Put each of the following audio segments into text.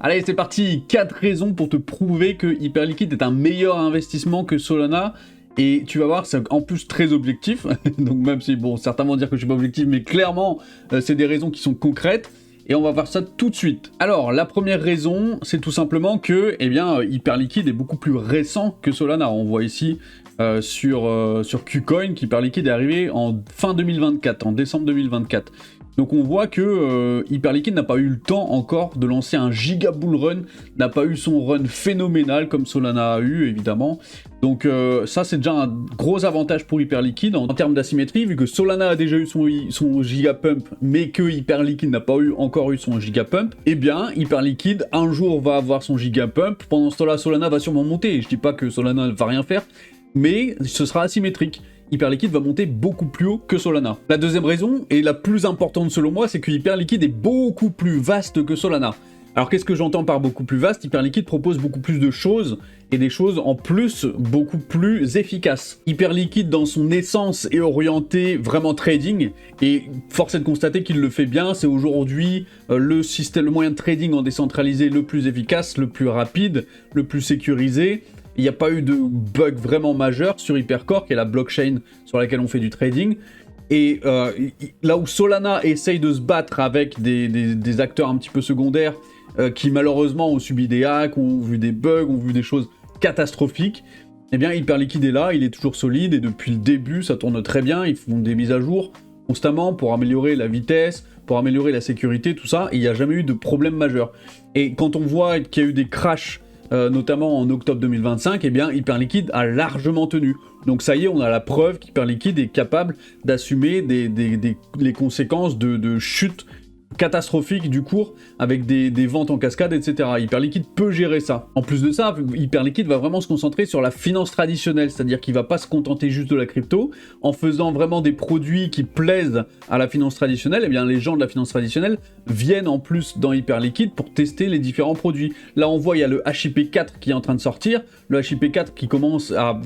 Allez, c'est parti. 4 raisons pour te prouver que Hyperliquid est un meilleur investissement que Solana. Et tu vas voir, c'est en plus très objectif. Donc même si, bon, certains vont dire que je suis pas objectif, mais clairement, c'est des raisons qui sont concrètes. Et on va voir ça tout de suite. Alors, la première raison, c'est tout simplement que, eh bien, Hyperliquid est beaucoup plus récent que Solana. On voit ici sur KuCoin qu'Hyperliquid est arrivé en fin 2024, en décembre 2024. Donc on voit que Hyperliquid n'a pas eu le temps encore de lancer un giga bull run, n'a pas eu son run phénoménal comme Solana a eu évidemment. Donc ça c'est déjà un gros avantage pour Hyperliquid en termes d'asymétrie, vu que Solana a déjà eu son giga pump, mais que Hyperliquid n'a pas encore eu son giga pump. Eh bien Hyperliquid un jour va avoir son giga pump, pendant ce temps-là Solana va sûrement monter. Je dis pas que Solana ne va rien faire, mais ce sera asymétrique. Hyperliquid va monter beaucoup plus haut que Solana. La deuxième raison, et la plus importante selon moi, c'est que Hyperliquid est beaucoup plus vaste que Solana. Alors qu'est-ce que j'entends par beaucoup plus vaste? Hyperliquid propose beaucoup plus de choses, et des choses en plus beaucoup plus efficaces. Hyperliquid dans son essence est orienté vraiment trading, et force est de constater qu'il le fait bien. C'est aujourd'hui le moyen de trading en décentralisé le plus efficace, le plus rapide, le plus sécurisé. Il n'y a pas eu de bug vraiment majeur sur Hypercore, qui est la blockchain sur laquelle on fait du trading. Et là où Solana essaye de se battre avec des acteurs un petit peu secondaires qui malheureusement ont subi des hacks, ont vu des bugs, ont vu des choses catastrophiques, eh bien Hyperliquid est là, il est toujours solide et depuis le début ça tourne très bien. Ils font des mises à jour constamment pour améliorer la vitesse, pour améliorer la sécurité, tout ça, et il n'y a jamais eu de problème majeur. Et quand on voit qu'il y a eu des crashs, notamment en octobre 2025, eh bien Hyperliquid a largement tenu. Donc ça y est, on a la preuve qu'Hyperliquid est capable d'assumer les conséquences de chute catastrophique du cours avec des ventes en cascade, etc. Hyperliquid peut gérer ça. En plus de ça, Hyperliquid va vraiment se concentrer sur la finance traditionnelle, c'est-à-dire qu'il va pas se contenter juste de la crypto. En faisant vraiment des produits qui plaisent à la finance traditionnelle, eh bien les gens de la finance traditionnelle viennent en plus dans Hyperliquid pour tester les différents produits. Là on voit il y a le HIP4 qui est en train de sortir, le HIP4 qui a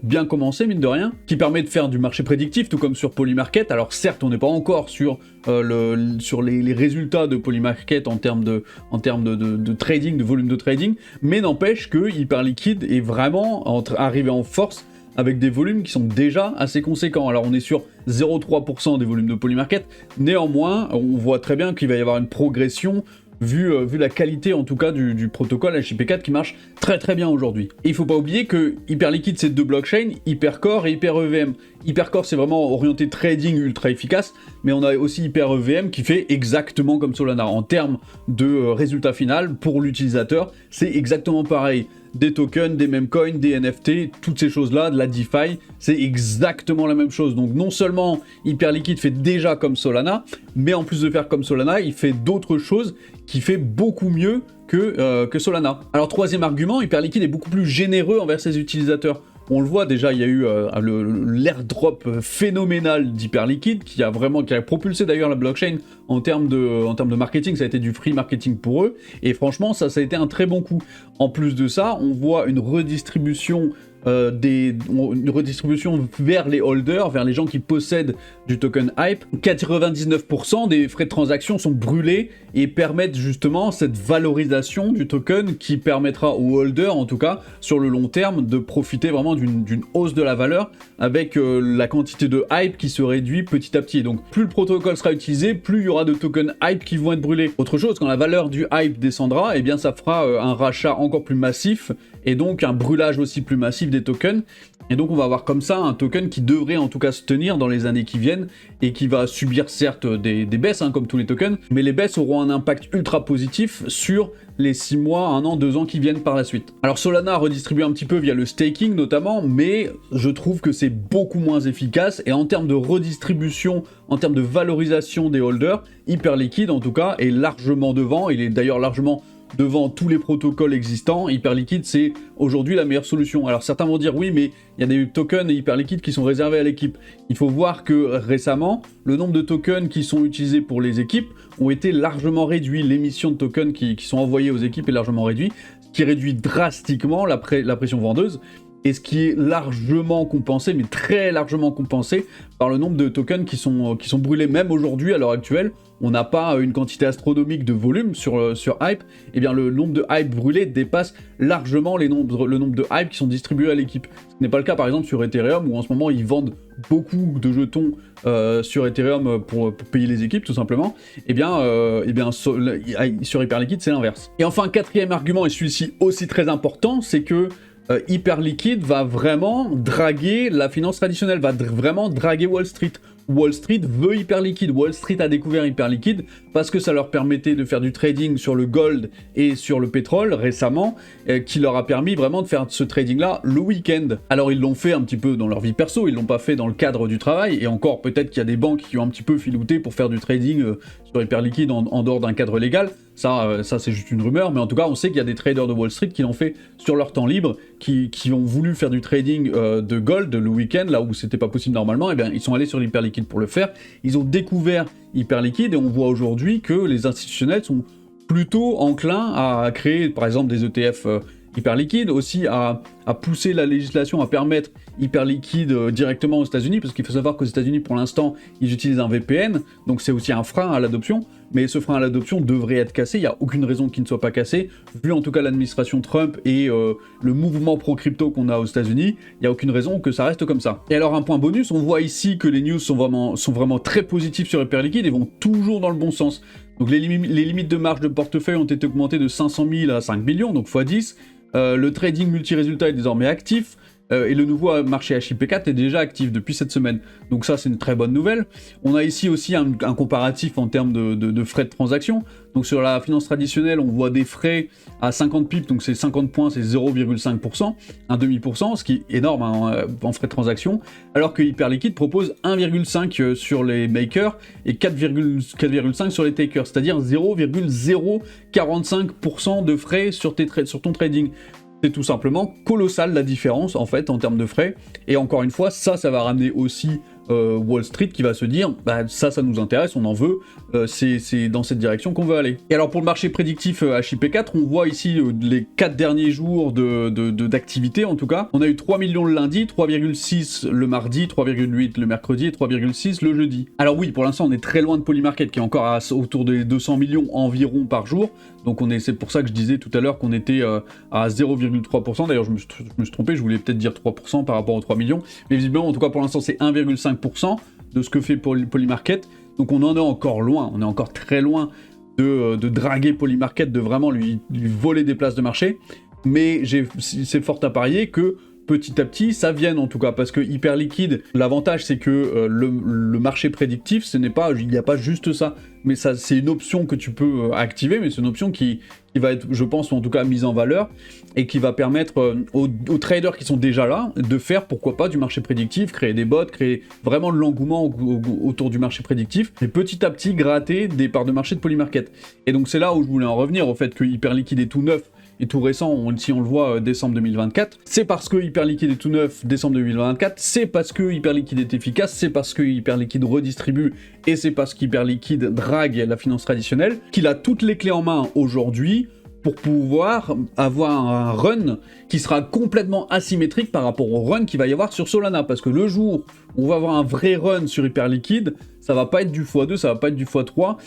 bien commencé mine de rien, qui permet de faire du marché prédictif tout comme sur Polymarket. Alors certes on n'est pas encore sur les résultats de Polymarket en termes de trading, de volume de trading, mais n'empêche que Hyperliquid est vraiment arrivé en force avec des volumes qui sont déjà assez conséquents. Alors on est sur 0,3% des volumes de Polymarket, néanmoins on voit très bien qu'il va y avoir une progression vu la qualité en tout cas du protocole HIP4 qui marche très très bien aujourd'hui. Et il faut pas oublier que Hyperliquid c'est deux blockchains, Hypercore et HyperEVM. Hypercore c'est vraiment orienté trading ultra efficace, mais on a aussi HyperEVM qui fait exactement comme Solana. En termes de résultat final pour l'utilisateur, c'est exactement pareil. Des tokens, des memecoins, des NFT, toutes ces choses-là, de la DeFi, c'est exactement la même chose. Donc non seulement Hyperliquid fait déjà comme Solana, mais en plus de faire comme Solana, il fait d'autres choses qui fait beaucoup mieux que Solana. Alors troisième argument, Hyperliquid est beaucoup plus généreux envers ses utilisateurs. On le voit déjà, il y a eu l'airdrop phénoménal d'Hyperliquid qui a propulsé d'ailleurs la blockchain en termes de marketing. Ça a été du free marketing pour eux et franchement ça a été un très bon coup. En plus de ça, on voit une redistribution vers les holders, vers les gens qui possèdent du token Hype. 99% des frais de transaction sont brûlés et permettent justement cette valorisation du token qui permettra aux holders, en tout cas sur le long terme, de profiter vraiment d'une hausse de la valeur avec la quantité de Hype qui se réduit petit à petit. Donc plus le protocole sera utilisé, plus il y aura de tokens Hype qui vont être brûlés. Autre chose, quand la valeur du Hype descendra, eh bien ça fera un rachat encore plus massif et donc un brûlage aussi plus massif des tokens. Et donc on va avoir comme ça un token qui devrait en tout cas se tenir dans les années qui viennent et qui va subir certes des baisses comme tous les tokens, mais les baisses auront un impact ultra positif sur les 6 mois, 1 an, 2 ans qui viennent par la suite. Alors Solana a redistribué un petit peu via le staking notamment, mais je trouve que c'est beaucoup moins efficace et en termes de redistribution, en termes de valorisation des holders, Hyperliquid en tout cas est largement devant. Il est d'ailleurs largement devant tous les protocoles existants. Hyperliquid c'est aujourd'hui la meilleure solution. Alors certains vont dire oui mais il y a des tokens Hyperliquid qui sont réservés à l'équipe. Il faut voir que récemment le nombre de tokens qui sont utilisés pour les équipes ont été largement réduits. L'émission de tokens qui sont envoyés aux équipes est largement réduite, ce qui réduit drastiquement la pression vendeuse. et ce qui est largement compensé, mais très largement compensé, par le nombre de tokens qui sont brûlés. Même aujourd'hui, à l'heure actuelle, on n'a pas une quantité astronomique de volume sur Hype, et bien le nombre de Hype brûlés dépasse largement le nombre de Hype qui sont distribués à l'équipe. Ce n'est pas le cas par exemple sur Ethereum, où en ce moment ils vendent beaucoup de jetons sur Ethereum pour payer les équipes tout simplement. Sur Hyperliquid c'est l'inverse. Et enfin, quatrième argument, et celui-ci aussi très important, c'est que Hyperliquid va vraiment draguer la finance traditionnelle, va vraiment draguer Wall Street. Wall Street veut Hyperliquid. Wall Street a découvert Hyperliquid parce que ça leur permettait de faire du trading sur le gold et sur le pétrole récemment, qui leur a permis vraiment de faire ce trading-là le week-end. Alors ils l'ont fait un petit peu dans leur vie perso, ils l'ont pas fait dans le cadre du travail, et encore peut-être qu'il y a des banques qui ont un petit peu filouté pour faire du trading sur Hyperliquid en dehors d'un cadre légal. Ça c'est juste une rumeur, mais en tout cas on sait qu'il y a des traders de Wall Street qui l'ont fait sur leur temps libre, qui ont voulu faire du trading de gold le week-end, là où c'était pas possible normalement, et bien ils sont allés sur Hyperliquid pour le faire. Ils ont découvert Hyperliquid et on voit aujourd'hui que les institutionnels sont plutôt enclins à créer par exemple des ETF Hyperliquid, aussi à pousser la législation à permettre Hyperliquid directement aux États-Unis, parce qu'il faut savoir qu'aux États-Unis pour l'instant ils utilisent un VPN, donc c'est aussi un frein à l'adoption. Mais ce frein à l'adoption devrait être cassé, il n'y a aucune raison qu'il ne soit pas cassé, vu en tout cas l'administration Trump et le mouvement pro-crypto qu'on a aux États-Unis, il n'y a aucune raison que ça reste comme ça. Et alors un point bonus, on voit ici que les news sont vraiment très positifs sur Hyperliquid et vont toujours dans le bon sens. Donc les limites de marge de portefeuille ont été augmentées de 500 000 à 5 millions, donc x10. Le trading multi-résultat est désormais actif. Et le nouveau marché HIP4 est déjà actif depuis cette semaine. Donc ça, c'est une très bonne nouvelle. On a ici aussi un comparatif en termes de frais de transaction. Donc sur la finance traditionnelle, on voit des frais à 50 pips, donc c'est 50 points, c'est 0,5%, un demi-pourcent, ce qui est énorme en frais de transaction, alors que Hyperliquid propose 1,5 sur les makers et 4,5 sur les takers, c'est-à-dire 0,045% de frais sur ton trading. C'est tout simplement colossal la différence en fait en termes de frais, et encore une fois ça va ramener aussi Wall Street qui va se dire bah ça nous intéresse, on en veut, c'est dans cette direction qu'on veut aller. Et alors pour le marché prédictif HIP4, on voit ici les 4 derniers jours d'activité en tout cas. On a eu 3 millions le lundi, 3,6 le mardi, 3,8 le mercredi et 3,6 le jeudi. Alors oui, pour l'instant on est très loin de Polymarket qui est encore autour des 200 millions environ par jour, donc c'est pour ça que je disais tout à l'heure qu'on était à 0,3%, d'ailleurs je me suis trompé, je voulais peut-être dire 3% par rapport aux 3 millions, mais visiblement en tout cas pour l'instant c'est 1,5% de ce que fait Polymarket, donc on en est encore loin, on est encore très loin de draguer Polymarket, de vraiment lui voler des places de marché, mais c'est fort à parier que petit à petit ça vienne en tout cas, parce que Hyperliquid, l'avantage c'est que le marché prédictif, il n'y a pas juste ça, mais ça c'est une option que tu peux activer, mais c'est une option qui va être, je pense, en tout cas mise en valeur, et qui va permettre aux traders qui sont déjà là de faire, pourquoi pas, du marché prédictif, créer des bots, créer vraiment de l'engouement autour du marché prédictif, et petit à petit gratter des parts de marché de Polymarket. Et donc c'est là où je voulais en revenir, au fait que Hyperliquid est tout neuf, et tout récent, si on le voit décembre 2024, c'est parce que Hyperliquid est tout neuf décembre 2024, c'est parce que Hyperliquid est efficace, c'est parce que Hyperliquid redistribue, et c'est parce qu'Hyperliquid drague la finance traditionnelle, qu'il a toutes les clés en main aujourd'hui pour pouvoir avoir un run qui sera complètement asymétrique par rapport au run qu'il va y avoir sur Solana, parce que le jour où on va avoir un vrai run sur Hyperliquid, ça va pas être du x2, ça va pas être du x3,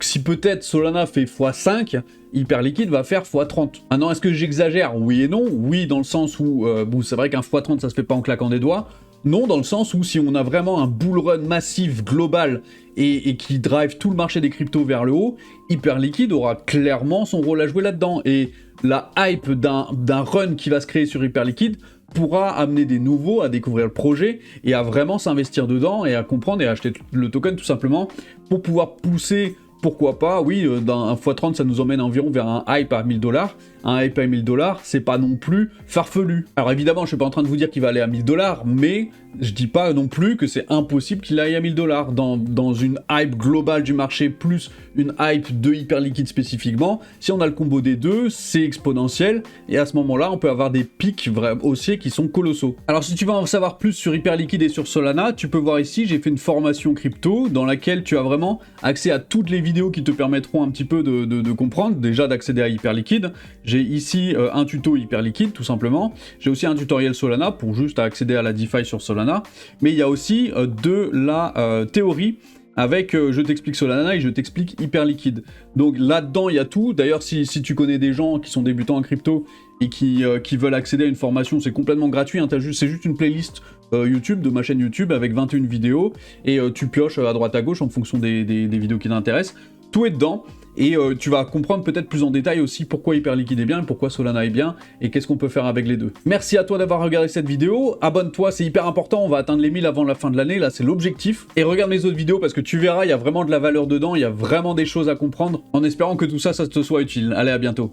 si peut-être Solana fait x5, Hyperliquid va faire x30. Maintenant, est-ce que j'exagère? Oui et non. Oui, dans le sens où, c'est vrai qu'un x30, ça se fait pas en claquant des doigts. Non, dans le sens où si on a vraiment un bull run massif, global, et qui drive tout le marché des cryptos vers le haut, Hyperliquid aura clairement son rôle à jouer là-dedans. Et la hype d'un run qui va se créer sur Hyperliquid pourra amener des nouveaux à découvrir le projet et à vraiment s'investir dedans et à comprendre et à acheter le token tout simplement pour pouvoir pousser. Pourquoi pas, oui, un x30 ça nous emmène environ vers un hype à 1000 $. Un hype à 1000 $, c'est pas non plus farfelu. Alors évidemment, je suis pas en train de vous dire qu'il va aller à 1000 $, mais je dis pas non plus que c'est impossible qu'il aille à 1000 $. Dans une hype globale du marché, plus une hype de Hyperliquid spécifiquement, si on a le combo des deux, c'est exponentiel, et à ce moment-là, on peut avoir des pics haussiers qui sont colossaux. Alors si tu veux en savoir plus sur Hyperliquid et sur Solana, tu peux voir ici, j'ai fait une formation crypto, dans laquelle tu as vraiment accès à toutes les vidéos qui te permettront un petit peu de comprendre, déjà d'accéder à Hyperliquid. J'ai ici un tuto Hyperliquid, tout simplement. J'ai aussi un tutoriel Solana, pour juste accéder à la DeFi sur Solana. Mais il y a aussi de la théorie avec je t'explique Solana et je t'explique Hyperliquid. Donc là-dedans, il y a tout. D'ailleurs, si tu connais des gens qui sont débutants en crypto et qui veulent accéder à une formation, c'est complètement gratuit. Hein, c'est juste une playlist YouTube de ma chaîne YouTube avec 21 vidéos et tu pioches à droite à gauche en fonction des vidéos qui t'intéressent. Tout est dedans. Et tu vas comprendre peut-être plus en détail aussi pourquoi Hyperliquid est bien et pourquoi Solana est bien et qu'est-ce qu'on peut faire avec les deux. Merci à toi d'avoir regardé cette vidéo, abonne-toi, c'est hyper important, on va atteindre les 1000 avant la fin de l'année, là c'est l'objectif. Et regarde mes autres vidéos parce que tu verras, il y a vraiment de la valeur dedans, il y a vraiment des choses à comprendre, en espérant que tout ça te soit utile. Allez, à bientôt.